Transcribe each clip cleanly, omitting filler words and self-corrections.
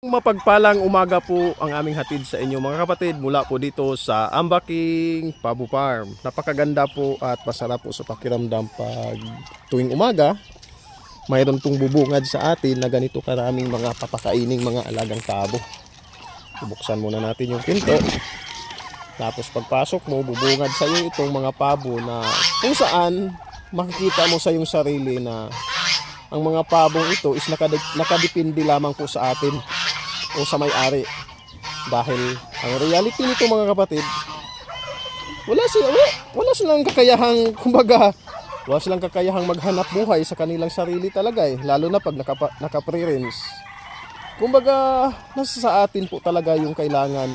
Mapagpalang umaga po ang aming hatid sa inyo mga kapatid mula po dito sa Ambaking Pabo Farm. Napakaganda po at masarap po sa pakiramdam pag tuwing umaga mayroon pong bubungad sa atin na ganito karaming mga papakaining mga alagang pabo. Bubuksan muna natin yung pinto. Tapos pagpasok mo, bubungad sa iyo itong mga pabo na kung saan makikita mo sa iyong sarili na ang mga pabong ito is nakadepende lamang po sa atin o sa may-ari. Dahil ang reality nito mga kapatid, wala silang kakayahang, kumbaga, wala silang kakayahang maghanap buhay sa kanilang sarili talaga eh. Lalo na pag naka-pre-rinse. Kumbaga, nasa sa atin po talaga yung kailangan,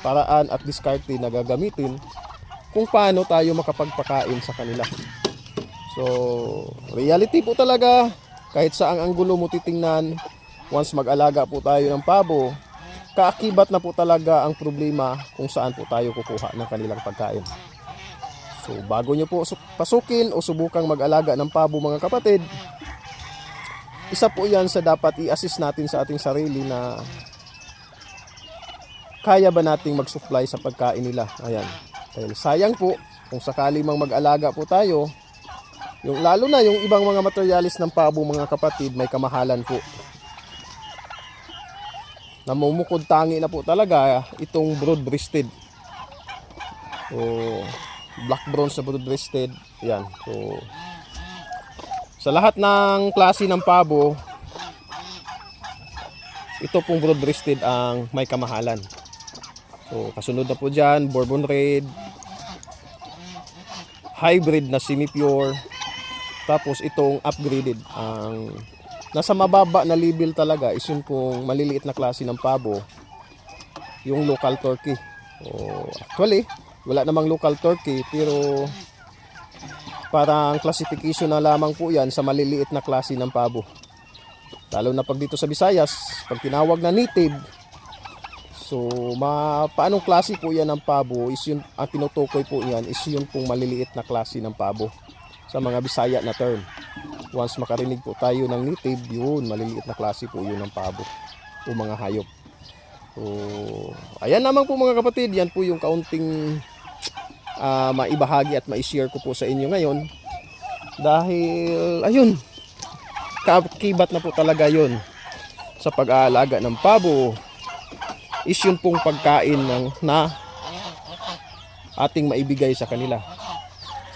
paraan at diskarte na gagamitin kung paano tayo makapagpakain sa kanila. So, reality po talaga, kahit saang anggulo mo titingnan, once mag-alaga po tayo ng pabo, kaakibat na po talaga ang problema kung saan po tayo kukuha ng kanilang pagkain. So bago nyo po pasukin o subukang mag-alaga ng pabo mga kapatid, isa po yan sa dapat i-assist natin sa ating sarili na kaya ba nating mag-supply sa pagkain nila. Ayan. Dahil sayang po kung sakali mang mag-alaga po tayo, lalo na yung ibang mga materialis ng pabo mga kapatid, may kamahalan po. Namumukod tangi na po talaga itong broad-breasted o black bronze na broad-breasted. Yan. So sa lahat ng klase ng pabo, ito pong broad-breasted ang may kamahalan. So kasunod na po dyan, Bourbon Red, hybrid na semi-pure, tapos itong upgraded. Ang nasa mababa na level talaga is yung kung maliliit na klase ng pabo, yung local turkey. Actually, wala namang local turkey, pero parang classification na lamang po yan sa maliliit na klase ng pabo. Lalo na pag dito sa Visayas, pag tinawag na native, so paanong klase po yan ng pabo, is yun, ang tinutukoy po yan is yun pong maliliit na klase ng pabo sa mga Bisaya na term. Once makarinig po tayo ng native, yun, maliliit na klase po yun ng pabo o mga hayop. So, ayan naman po mga kapatid, yan po yung kaunting maibahagi at maishare ko po sa inyo ngayon. Dahil, ayun, kakibat na po talaga yun sa pag-aalaga ng pabo, is yun pong pagkain na ating maibigay sa kanila.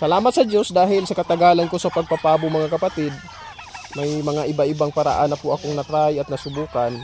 Salamat sa Diyos dahil sa katagalan ko sa pagpapabo mga kapatid, may mga iba-ibang paraan na po akong natry at nasubukan